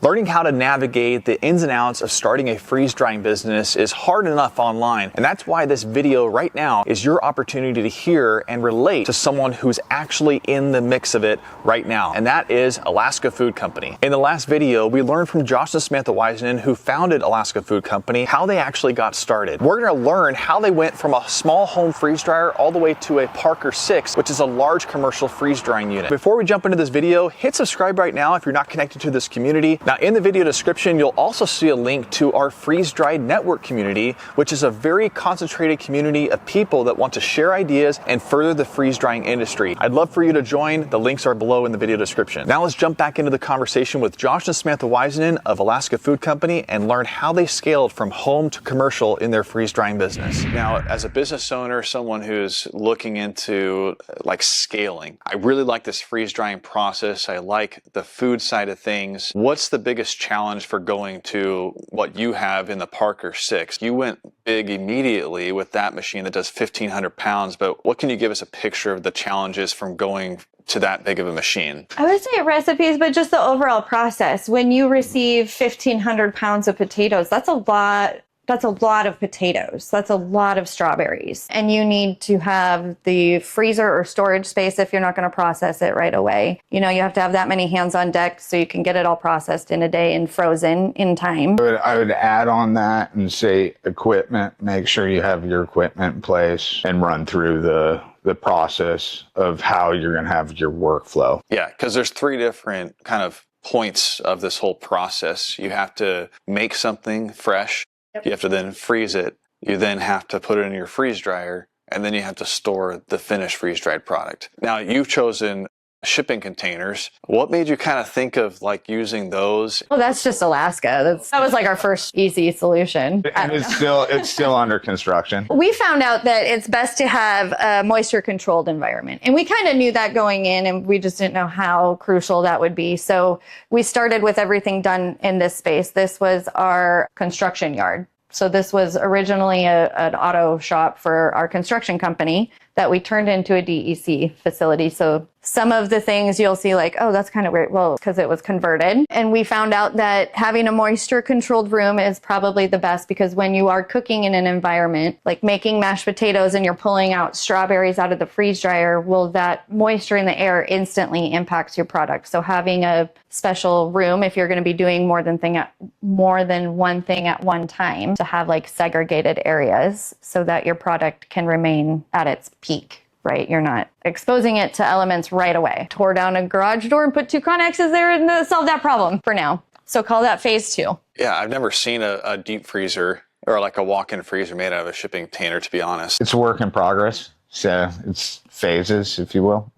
Learning how to navigate the ins and outs of starting a freeze drying business is hard enough online, and that's why this video right now is your opportunity to hear and relate to someone who's actually in the mix of it right now, and that is Alaska Food Company. In the last video, we learned from Josh and Samantha Waisanen, who founded Alaska Food Company, how they actually got started. We're going to learn how they went from a small home freeze dryer all the way to a Parker 6, which is a large commercial freeze drying unit. Before we jump into this video, hit subscribe right now if you're not connected to this community. Now, in the video description, you'll also see a link to our Freeze Dried Network community, which is a very concentrated community of people that want to share ideas and further the freeze drying industry. I'd love for you to join. The links are below in the video description. Now let's jump back into the conversation with Josh and Samantha Waisanen of Alaska Food Company and learn how they scaled from home to commercial in their freeze drying business. Now, as a business owner, someone who's looking into scaling, I really like this freeze drying process. I like the food side of things. What's the biggest challenge for going to what you have in the Parker 6? You went big immediately with that machine that does 1,500 pounds, but what can you give us a picture of the challenges from going to that big of a machine? I would say recipes, but just the overall process. When you receive 1,500 pounds of potatoes, that's a lot. That's a lot of potatoes. That's a lot of strawberries. And you need to have the freezer or storage space if you're not going to process it right away. You know, you have to have that many hands on deck so you can get it all processed in a day and frozen in time. I would add on that and say equipment. Make sure you have your equipment in place and run through the process of how you're going to have your workflow. Yeah, because there's three different kind of points of this whole process. You have to make something fresh. Yep. You have to then freeze it. You then have to put it in your freeze dryer, and then you have to store the finished freeze-dried product. Now, you've chosen shipping containers. What made you kind of think of using those? Well, that's just Alaska. That was our first easy solution. And it's still under construction. We found out that it's best to have a moisture controlled environment. And we kind of knew that going in, and we just didn't know how crucial that would be. So we started with everything done in this space. This was our construction yard. So this was originally an auto shop for our construction company that we turned into a DEC facility. So some of the things you'll see oh, that's kind of weird. Well, because it was converted. And we found out that having a moisture controlled room is probably the best, because when you are cooking in an environment, like making mashed potatoes and you're pulling out strawberries out of the freeze dryer, well, that moisture in the air instantly impacts your product. So having a special room, if you're going to be doing more than one thing at one time, to have segregated areas so that your product can remain at its peak. Right? You're not exposing it to elements right away. Tore down a garage door and put two Connexes there and solve that problem for now. So call that phase 2. Yeah, I've never seen a deep freezer or a walk-in freezer made out of a shipping container, to be honest. It's a work in progress. So it's phases, if you will.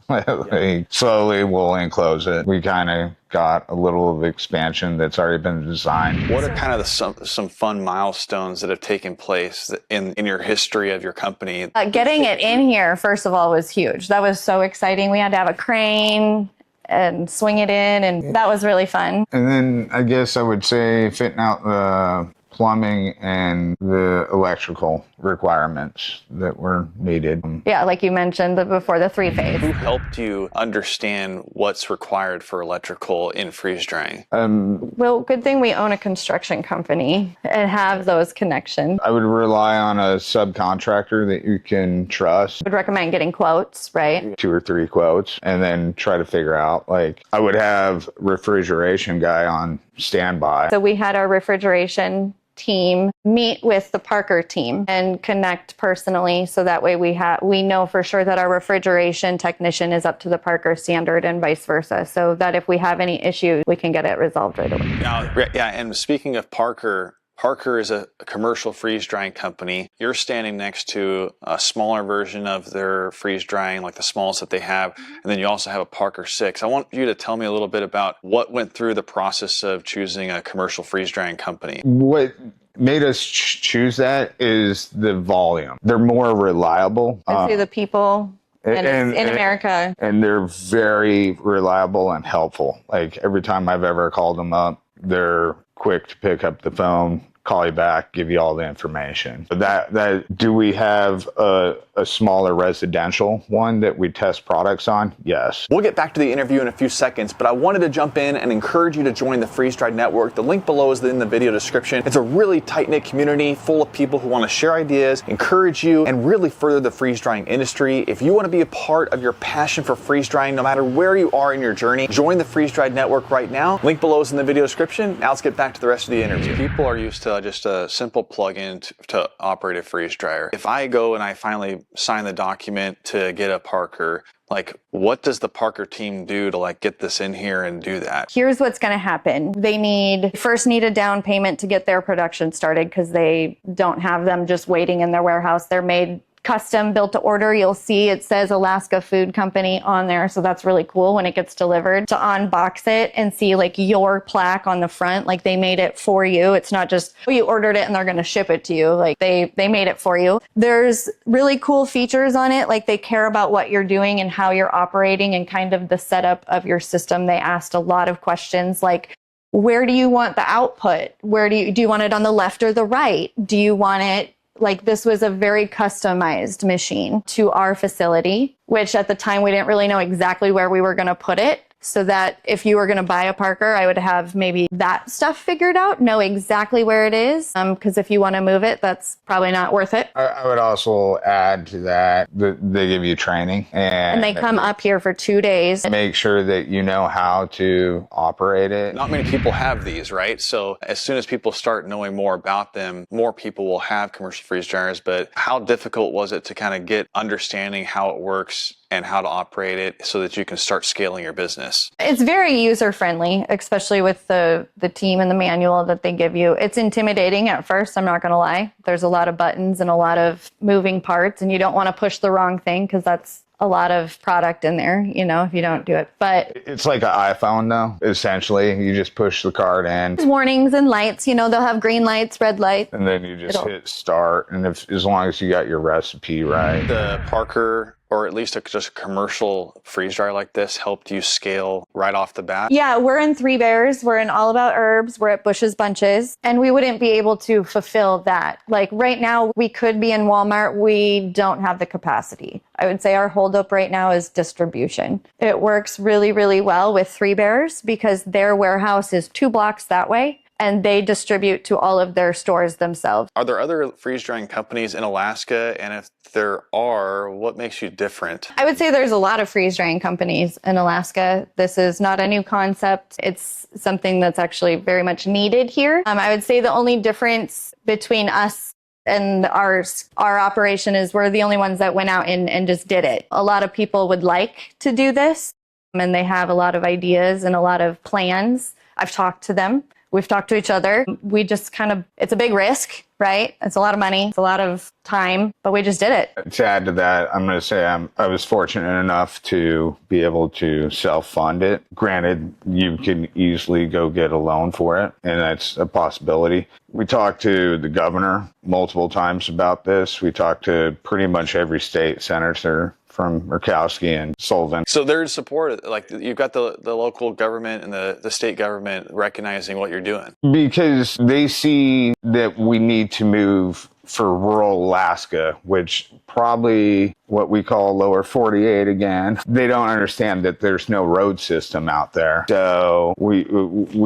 Slowly we'll enclose it. We kind of got a little of expansion that's already been designed. What are kind of some fun milestones that have taken place in your history of your company? Getting it in here, first of all, was huge. That was so exciting. We had to have a crane and swing it in, and that was really fun. And then I guess I would say fitting out the plumbing and the electrical requirements that were needed. Yeah, like you mentioned before, the 3-phase. Who helped you understand what's required for electrical in freeze drying? Well, good thing we own a construction company and have those connections. I would rely on a subcontractor that you can trust. I would recommend getting quotes, right? 2 or 3 quotes, and then try to figure out, I would have refrigeration guy on standby. So we had our refrigeration team meet with the Parker team and connect personally, so that way we know for sure that our refrigeration technician is up to the Parker standard and vice versa, so that if we have any issue, we can get it resolved right away. Now, yeah, and speaking of Parker is a commercial freeze drying company. You're standing next to a smaller version of their freeze drying, the smallest that they have, and then you also have a Parker 6. I want you to tell me a little bit about what went through the process of choosing a commercial freeze drying company. What made us choose that is the volume. They're more reliable. And through the people in America. And they're very reliable and helpful. Every time I've ever called them up, they're quick to pick up the phone, call you back, give you all the information. Do we have a smaller residential one that we test products on? Yes. We'll get back to the interview in a few seconds, but I wanted to jump in and encourage you to join the Freeze Dried Network. The link below is in the video description. It's a really tight-knit community full of people who want to share ideas, encourage you, and really further the freeze drying industry. If you want to be a part of your passion for freeze drying, no matter where you are in your journey, join the Freeze Dried Network right now. Link below is in the video description. Now let's get back to the rest of the interview. People are used to just a simple plug-in to operate a freeze dryer. If I go and I finally sign the document to get a Parker, like, what does the Parker team do to like get this in here and do that? Here's what's going to happen. They first need a down payment to get their production started because they don't have them just waiting in their warehouse. They're made custom, built to order. You'll see it says Alaska Food Company on there. So that's really cool when it gets delivered to unbox it and see like your plaque on the front. Like they made it for you. It's not just, oh, you ordered it and they're going to ship it to you. Like they made it for you. There's really cool features on it. Like they care about what you're doing and how you're operating and kind of the setup of your system. They asked a lot of questions like, where do you want the output? Do you want it on the left or the right? Do you want it like this was a very customized machine to our facility, which at the time we didn't really know exactly where we were going to put it. So that if you were going to buy a Parker, I would have maybe that stuff figured out, know exactly where it is. Because if you want to move it, that's probably not worth it. I would also add to that, they give you training. And they come up here for 2 days. Make sure that you know how to operate it. Not many people have these, right? So as soon as people start knowing more about them, more people will have commercial freeze dryers. But how difficult was it to kind of get understanding how it works and how to operate it so that you can start scaling your business? It's very user-friendly, especially with the team and the manual that they give you. It's intimidating at first, I'm not going to lie. There's a lot of buttons and a lot of moving parts, and you don't want to push the wrong thing because that's a lot of product in there, you know, if you don't do it. But it's like an iPhone, though, essentially. You just push the card in. Warnings and lights, you know, they'll have green lights, red lights. And then you just hit start. And as long as you got your recipe right. The Parker, or at least just a commercial freeze dryer like this, helped you scale right off the bat? Yeah, we're in Three Bears. We're in All About Herbs. We're at Bush's Bunches. And we wouldn't be able to fulfill that. Like right now, we could be in Walmart. We don't have the capacity. I would say our holdup right now is distribution. It works really, really well with Three Bears because their warehouse is 2 blocks that way. And they distribute to all of their stores themselves. Are there other freeze drying companies in Alaska? And if there are, what makes you different? I would say there's a lot of freeze drying companies in Alaska. This is not a new concept. It's something that's actually very much needed here. I would say the only difference between us and our operation is we're the only ones that went out and just did it. A lot of people would like to do this, and they have a lot of ideas and a lot of plans. I've talked to them. We've talked to each other. We just it's a big risk, right? It's a lot of money. It's a lot of time, but we just did it. To add to that, I'm going to say I was fortunate enough to be able to self-fund it. Granted, you can easily go get a loan for it, and that's a possibility. We talked to the governor multiple times about this. We talked to pretty much every state senator from Murkowski and Sullivan. So there's support, like you've got the local government and the state government recognizing what you're doing. Because they see that we need to move for rural Alaska, which probably what we call lower 48 again. They don't understand that there's no road system out there. So we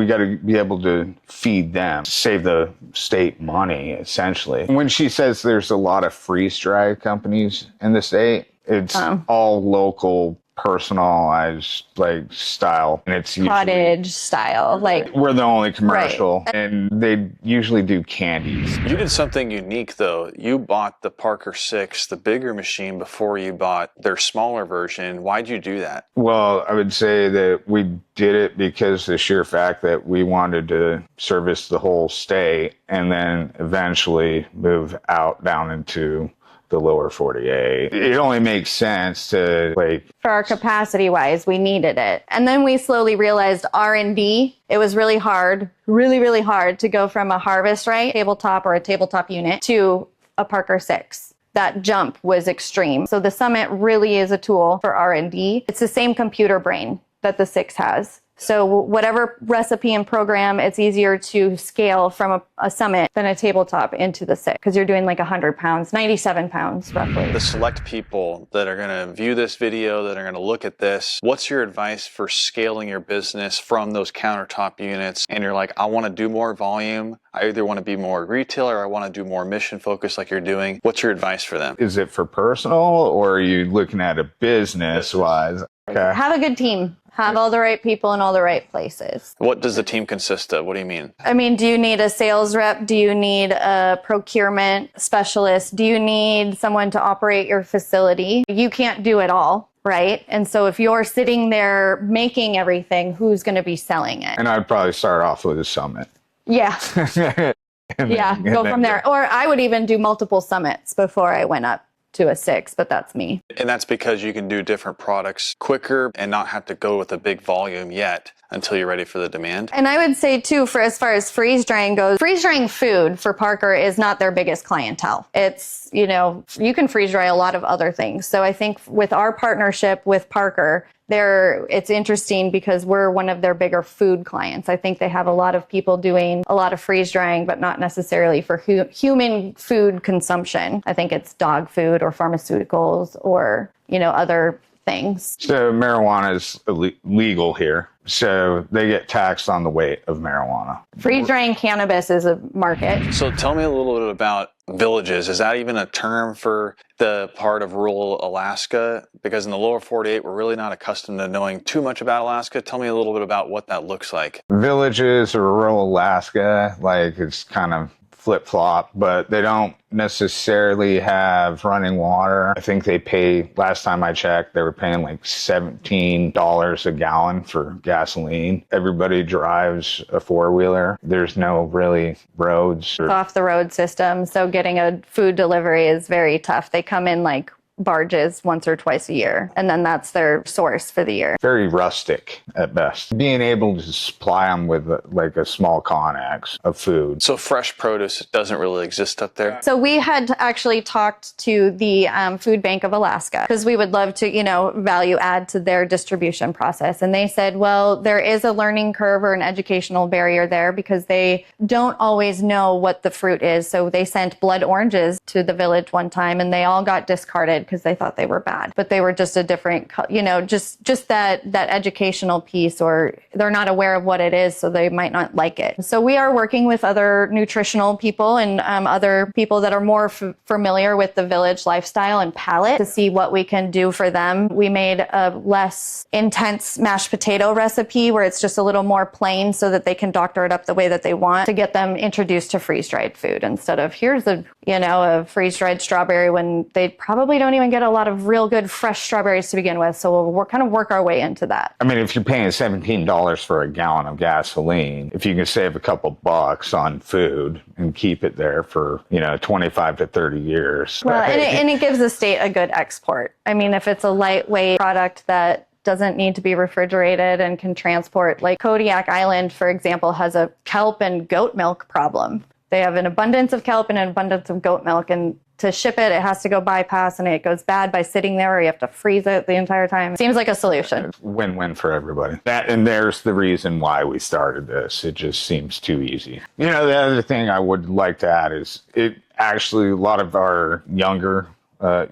got to be able to feed them, save the state money, essentially. When she says there's a lot of freeze dry companies in the state, it's all local, personalized, like, style. And it's cottage style. Like we're the only commercial. Right. And they usually do candies. You did something unique, though. You bought the Parker 6, the bigger machine, before you bought their smaller version. Why'd you do that? Well, I would say that we did it because the sheer fact that we wanted to service the whole state and then eventually move out down into the lower 48. It only makes sense to, like, for our capacity wise, we needed it. And then we slowly realized R&D, it was really hard to go from a Harvest Right tabletop or a tabletop unit to a Parker 6. That jump was extreme. So the Summit really is a tool for R&D. It's the same computer brain that the 6 has. So whatever recipe and program, it's easier to scale from a summit than a tabletop into the 6, because you're doing like 100 pounds, 97 pounds roughly. The select people that are going to view this video, that are going to look at this, what's your advice for scaling your business from those countertop units? And you're like, I want to do more volume. I either want to be more retail or I want to do more mission focused like you're doing. What's your advice for them? Is it for personal, or are you looking at a business wise? Okay. Have a good team. Have all the right people in all the right places. What does the team consist of? What do you mean? I mean, do you need a sales rep? Do you need a procurement specialist? Do you need someone to operate your facility? You can't do it all, right? And so if you're sitting there making everything, who's going to be selling it? And I'd probably start off with a summit. Yeah. Go from there. Or I would even do multiple summits before I went up to a 6, but that's me. And that's because you can do different products quicker and not have to go with a big volume yet until you're ready for the demand. And I would say too, for as far as freeze drying goes, freeze drying food for Parker is not their biggest clientele. It's, you know, you can freeze dry a lot of other things. So I think with our partnership with Parker, it's interesting because we're one of their bigger food clients. I think they have a lot of people doing a lot of freeze drying, but not necessarily for human food consumption. I think it's dog food or pharmaceuticals or, you know, other things. So marijuana is legal here. So they get taxed on the weight of marijuana. Freeze drying cannabis is a market. So tell me a little bit about villages. Is that even a term for the part of rural Alaska? Because in the lower 48, we're really not accustomed to knowing too much about Alaska. Tell me a little bit about what that looks like. Villages or rural Alaska, like it's kind of flip-flop, but they don't necessarily have running water. I think they pay, last time I checked, they were paying like $17 a gallon for gasoline. Everybody drives a four-wheeler. There's no really roads. It's off the road system, so getting a food delivery is very tough. They come in like barges once or twice a year, and then that's their source for the year. Very rustic at best. Being able to supply them with like a small Connex of food. So fresh produce doesn't really exist up there? So we had actually talked to the Food Bank of Alaska because we would love to, you know, value add to their distribution process. And they said, well, there is a learning curve or an educational barrier there because they don't always know what the fruit is. So they sent blood oranges to the village one time and they all got discarded because they thought they were bad, but they were just a different, you know, just that educational piece, or they're not aware of what it is, so they might not like it. So we are working with other nutritional people and other people that are more familiar with the village lifestyle and palate to see what we can do for them. We made a less intense mashed potato recipe where it's just a little more plain so that they can doctor it up the way that they want to get them introduced to freeze-dried food instead of here's a freeze-dried strawberry when they probably don't even get a lot of real good fresh strawberries to begin with. So we'll kind of work our way into that. I mean, if you're paying $17 for a gallon of gasoline, if you can save a couple bucks on food and keep it there for, 25 to 30 years. Well, and it gives the state a good export. I mean, if it's a lightweight product that doesn't need to be refrigerated and can transport, like Kodiak Island, for example, has a kelp and goat milk problem. They have an abundance of kelp and an abundance of goat milk, and to ship it, it has to go bypass, and it goes bad by sitting there, or you have to freeze it the entire time. Seems like a solution. Win-win for everybody. And there's the reason why we started this. It just seems too easy. The other thing I would like to add is a lot of our younger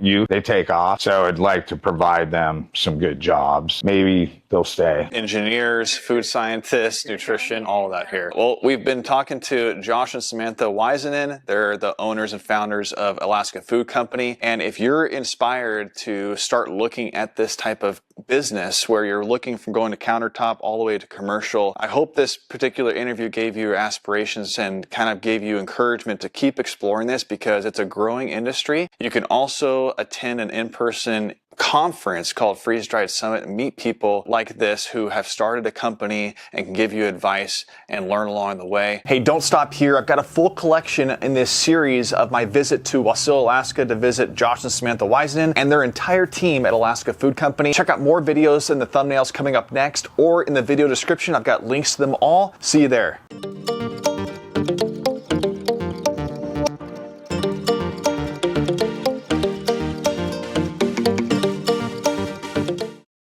youth, they take off. So I'd like to provide them some good jobs. Maybe they'll stay. Engineers, food scientists, nutrition, all of that here. Well, we've been talking to Josh and Samantha Waisanen. They're the owners and founders of Alaska Food Company. And if you're inspired to start looking at this type of business where you're looking from going to countertop all the way to commercial, I hope this particular interview gave you aspirations and kind of gave you encouragement to keep exploring this because it's a growing industry. You can also attend an in-person conference called Freeze Dried Summit and meet people like this who have started a company and can give you advice and learn along the way. Hey, don't stop here. I've got a full collection in this series of my visit to Wasilla, Alaska to visit Josh and Samantha Waisanen and their entire team at Alaska Food Company. Check out more videos in the thumbnails coming up next or in the video description. I've got links to them all. See you there.